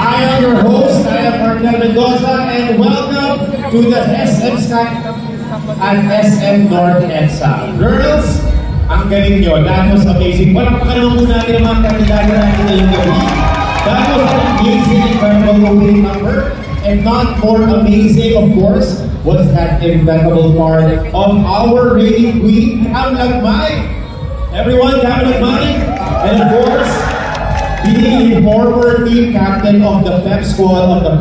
I am your host, I am Martel Mendoza, and welcome to the SM Sky at SM North and South. Girls, ang galing nyo. That was amazing. Walang naman po natin ang mga kandidato natin ngayong gabi. That was an amazing, incredible opening number. And not more amazing, of course, was that impeccable part of our reigning queen, Cam Lagmay. Everyone, Cam Lagmay. And of course, being a former team captain of the FEP squad of the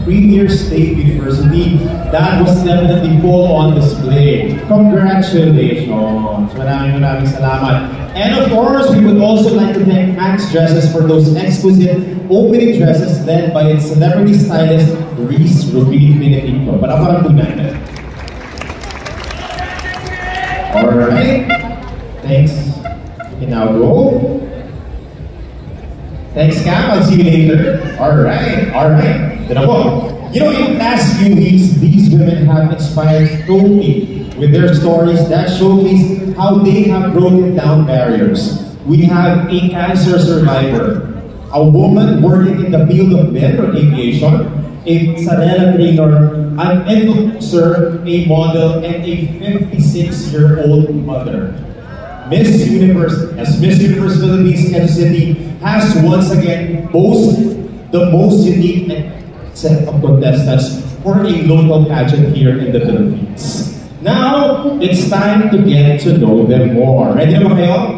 Premier State University, that was definitely full on display. Congratulations! Maraming salamat. And of course, we would also like to thank Max Dresses for those exquisite opening dresses led by its celebrity stylist, Reese Rubin Benedicto. Para po natin. Alright. Thanks. You can now go. Thanks, Cam. I'll see you later. Alright. Then you know, in the past few weeks, these women have inspired so many with their stories that showcase how they have broken down barriers. We have a cancer survivor, a woman working in the field of medical aviation, a Sarela trainer, an endosser, a model, and a 56-year-old mother. Miss Universe Philippines Quezon City has once again boasted the most unique set of contestants for a local pageant here in the Philippines. Now, it's time to get to know them more. Ready na ba kayo?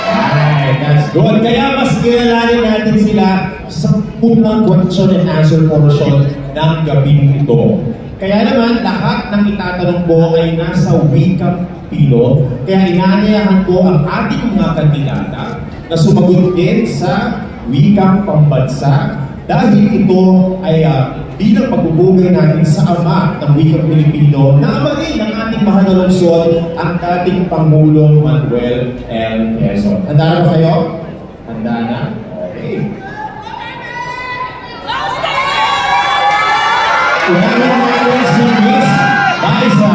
Alright, that's good. Kaya mas kilalanin natin sila sa unang question and answer portion ng gabing ito. Kaya naman, lahat ng itatanong po ay nasa wikang Pino. Kaya inaanyayahan ko ang ating mga kandidata na sumagot din sa wikang pambansa dahil ito ay bilang pagbubugay natin sa ama ng wikang Pilipino na ama rin ng ating mahal na lungsod, ang dating Pangulong Manuel L. Quezon. Handa na ba kayo? Handa na? Okay. Unahin natin si Miss Liza.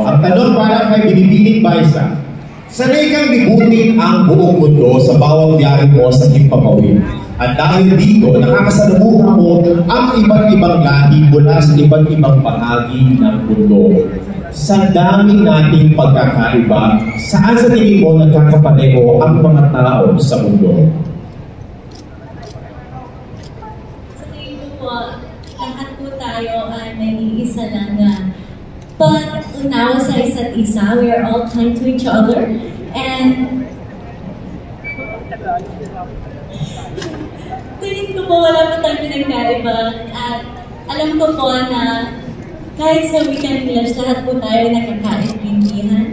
Ang tanong para kay Binibining Baisa, sanay kang libutin ang buong mundo sa bawat biyahe mo sa himpapawid. At dahil dito, nakakasalamuha mo ang iba't ibang lahi mula sa iba't ibang bahagi ng mundo. Sa dami nating pagkakaiba, saan sa tingin mo nagkakapareho ang mga tao sa mundo? Sa tingin ko po, lahat po tayo ay may isa lang na pag-unawa sa isa't isa. We are all kind to each other. And tingin ko po wala po tayo pinagkaiba. At alam ko po na kahit sa weekend village, lahat po tayo nagkakaintindihan.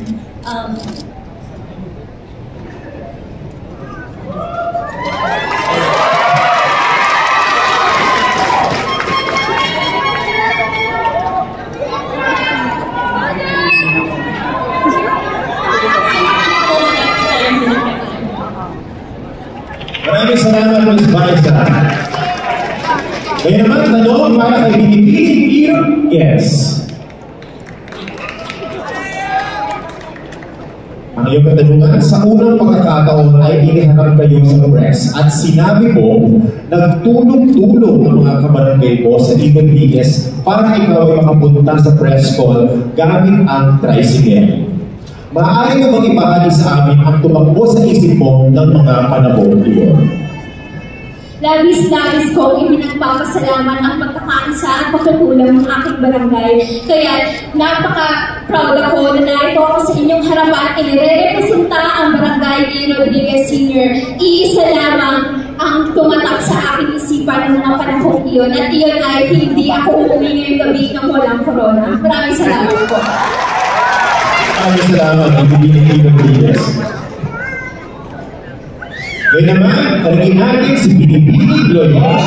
Maraming salamat, Ms. Baisa. Kaya naman, tanong para kay Binibining Yes. Ang iyong katanungan, sa unang pagkakataon ay iniharap kayo sa press at sinabi mo, nagtulong-tulong ang mga kabarangay mo sa Rodriguez para ikaw ay makapunta sa press call gamit ang tricycle. Maaari mo bang ibahagi sa amin ang tumakbo sa isip mo ng mga panahon iyon? Labis-labis ko ipinagpapasalamat ang pagkakaisa at pagtutulong ng aking barangay. Kaya napaka-proud ako na narito ako sa inyong harapan. Inire-representa ang barangay ni Rodriguez Sr. Iisa lamang ang tumatak sa aking isipan ng mga panahon iyon. At iyon ay hindi ako uuwi ngayong gabi ng walang corona. Maraming salamat po. Maraming salamat, Binibining Rodriguez. Ngayon naman, talagin natin si Binibining Loyola.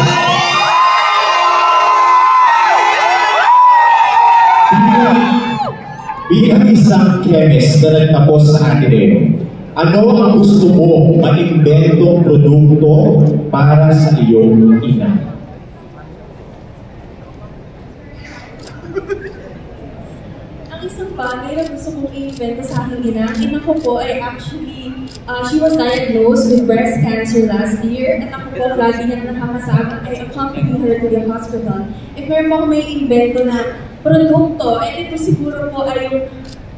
Bilang isang chemist na nagtapos sa Ateneo, ano ang gusto mo ma-inventong produkto para sa iyong ina? isang bagay na gusto kong i-invento sa aking ina ko po ay actually, she was diagnosed with breast cancer last year. At ako po, lagi niya nakakasama, I accompany her to the hospital. If meron mo may invento na produkto, ito siguro po ay yung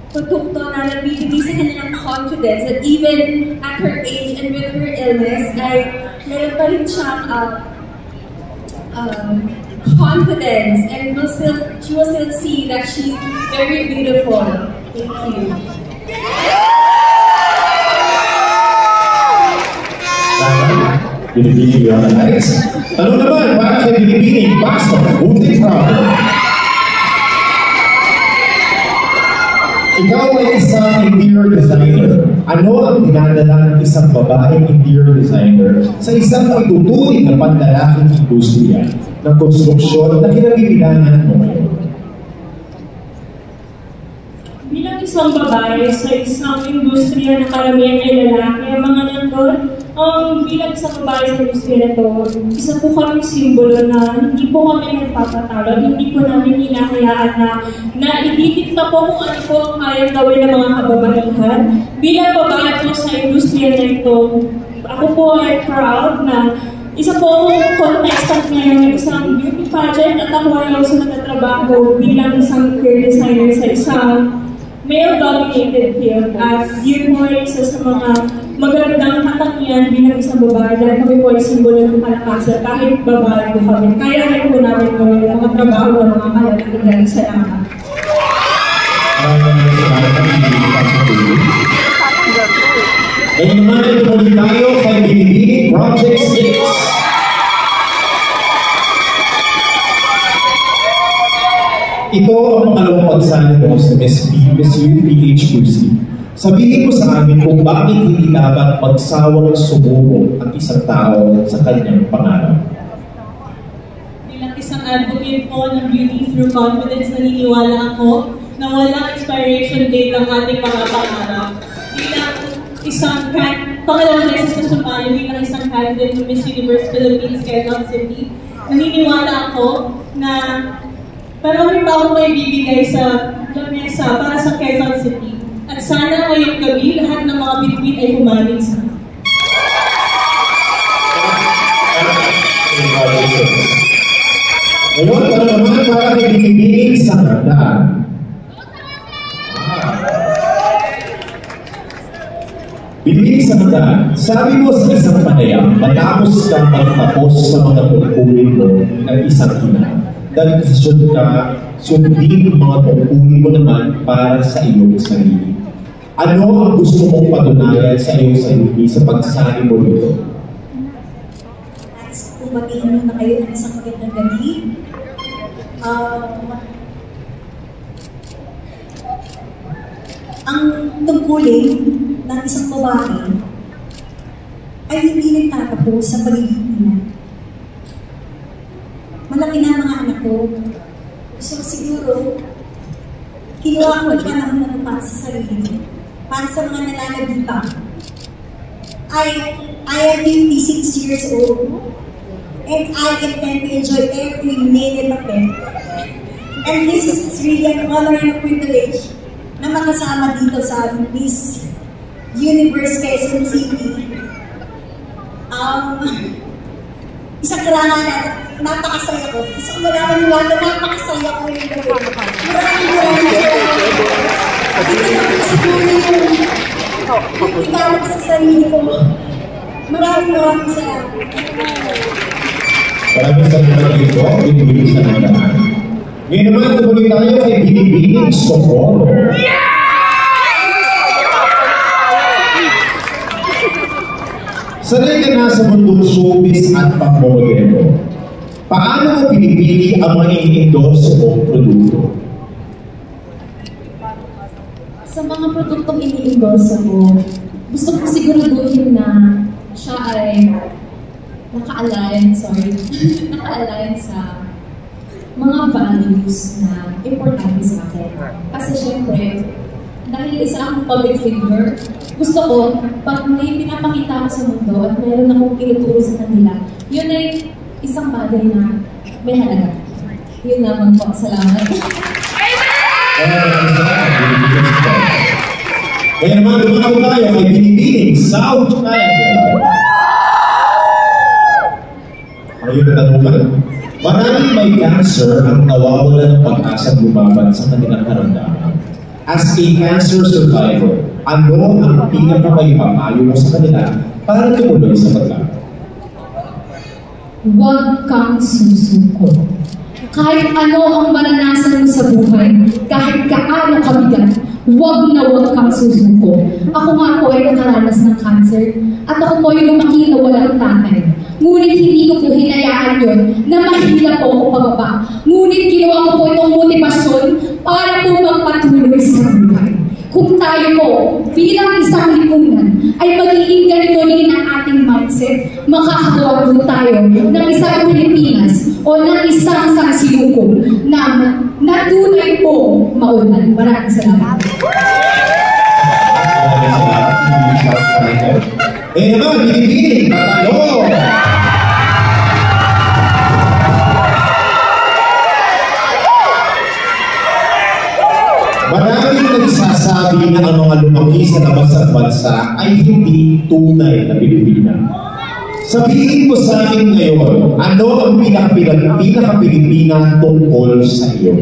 produkto na nagbibigay sa kanya ng confidence that even at her age and with her illness, ay meron pa rin siyang confidence, and she will still see that she's very beautiful. Thank you. Binibining yun ang nice. Ano naman para kay Binibining? Pastor, Butik Proud. Ikaw ay isang interior designer. Ano ang dinadala ng isang babaeng interior designer sa isang ituturing na panlalaking industriya ng konstruksyon na kinabibilangan mo ngayon? Bilang isang babae sa isang industriya na karamihan ay lalaki, ang mga nandun, bilang isang babae sa industriya na to, isa po kami simbolo na hindi po kami nagpapatalo, hindi po namin hinahayaan na ididikta po kung ano po ang kayang gawin ng mga kababaihan. Bilang babae po sa industriya na ito, ako po ay proud na isa po akong contestant ngayon ng isang beauty pageant at ako ay also nagtatrabaho bilang isang career designer sa isang male-dominated field. At yun po ay isa sa mga magandang katangian bilang isang babae dahil kami po ay simbolo ng palakasan kahit babae po kami. Kaya rin po namin gawin ang mga trabaho ng mga kalalakihan. Salamat. Ngayon naman ay tumuloy tayo kay Binibining Project 6. Ito ang pangalawang pagsali mo sa Miss UPH-QC. Sabihin mo sa amin kung bakit hindi dapat magsawang sumuko ang isang tao sa kanyang pangarap. Bilang isang advocate po ng Beauty Through Confidence, naniniwala ako na walang expiration date ang ating mga pangarap. Bilang isang pangalawang beses na sumali bilang isang candidate ng Miss Universe Philippines, Quezon City, naniniwala ako na marami pa akong may bibigay sa lamesa para sa Quezon City. At sana ngayong gabi, lahat ng mga bituin ay humaling sa akin. Ngayon, ano naman para kay Binibining sa Handa? Binibining sa Handa, sabi mo sa isang panayam, matapos kang magtapos sa mga tungkulin mo ng isang ina, nag-desisyon ka, sundin ang mga tungkulin mo naman para sa iyong sarili. Ano ang gusto mong patunayan sa iyong sarili sa pagsali mo dito? Guys, kung matiin na kayo ng isang magandang gabi, ang tungkulin ng isang babae ay hindi nagtatapos sa pagiging ina. Malaki na mga anak ko, so siguro, kinuha ko pa ng mga para sa sarili, para sa mga nananagipa. I am 56 years old, and I intend to enjoy every minute of it. And this is really an honor and a privilege na makasama dito sa Miss Universe Quezon City. Isang karangan na napakasaya ko. Isang malaman nila na napakasaya ko rin. Maraming salamat. Hindi naman siguro yung ikaw sa sarili ko. Maraming salamat. Maraming salamat dito, Binibining sa Handa. Ngayon naman, tumuloy tayo kay Binibining Socorro. Sanay ka na sa mundong showbiz at pang-modelo. Paano mo pinipili ang mga i-endorse mong produkto? Sa mga produktong ini-endorse mo, gusto ko siguraduhin na siya ay naka-align sa mga values na importante sa akin. Kasi syempre, dahil isa akong public figure, gusto ko, pag may pinapakita ko sa mundo at mayroon akong tinuturo sa kanila, yun ay isang bagay na may halaga. Yun naman po. Salamat. Kaya naman lumako tayo kay Binibining South Triangle. Ayun na tanungan. Maraming may cancer ang nawawalan ng pag-asa lumaban sa kanilang karamdaman. As a cancer survivor, ano ang pinaka-maipapayo mo sa kanila para tumuloy sa paglaban? Huwag kang susuko. Kahit ano ang maranasan mo sa buhay, kahit kaano kabigat, huwag na huwag kang susuko. Ako nga po ay nakaranas ng cancer at ako po ay lumaki na walang tatay. Ngunit hindi ko po hinayaan yun na mahila po ako pababa. Ngunit ginawa ko po itong motivasyon para po magpatuloy sa buhay. Kung tayo po bilang isang lipunan ay magiging ganito rin ang ating mindset, makakagawa po tayo ng isang Pilipinas o ng isang sansiluko na tunay po maunlad. Maraming salamat. Eh naman, Binibining, tatalo! Maraming nagsasabi na ang mga lumaki sa labas ng bansa ay hindi tunay na Pilipina. Sabihin mo sa amin ngayon, ano ang pinaka-Pilipina tungkol sa iyo?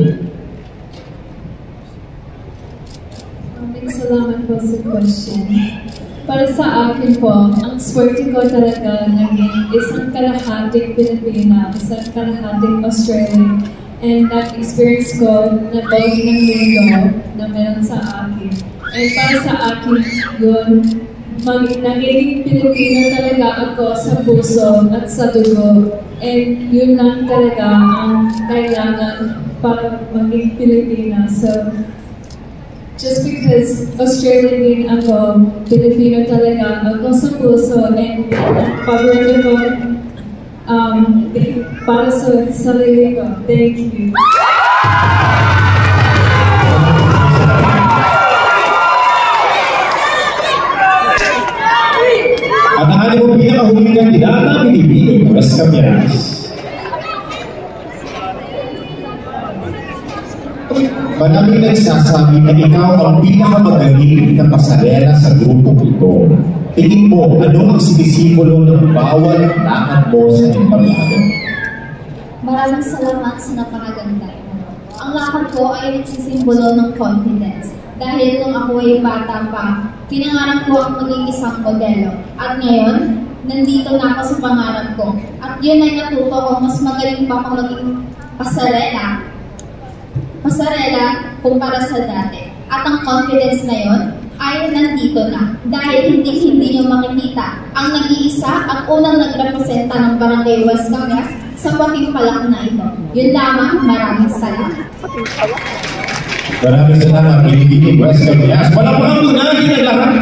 Maraming salamat po sa question. Para sa akin po, ang swerte ko talaga naging isang kalahating Pilipina, isang kalahating Australian. And na-experience ko na both ng mundo na meron sa akin. And para sa akin yun, nagiging Pilipino talaga ako sa puso at sa dugo. And yun lang talaga ang kailangan para maging Pilipina. So, just because Australian din ako, Pilipino talaga ako sa puso. And pag-word ko, para sa sarili ko. Thank you. At ang ating mo pinakahuling kandidata, Binibining West Camianes. Maraming nagsasabi na ikaw ang pinakamagaling na pasarela sa grupong ito. Tingin mo, ano ang sinisimbolo ng bawat lakad mo sa entablado? Maraming salamat sa napakaganda. Ang lakad ko ay nagsisimbolo ng confidence. Dahil nung ako ay bata pa, pinangarap ko ang maging isang modelo. At ngayon, nandito na ako sa pangarap ko. At yun ay natuto ko, mas magaling pa akong maging pasarela kumpara sa dati. At ang confidence na yun ay nandito na. Dahil hindi nyo makikita ang nag-iisa at unang nagrepresenta ng Barangay West Camianes sa patimpalak na ito. Yun lamang, maraming salamat. Maraming salamat, Binibining West Camianes. Palakpakan po natin ang lahat.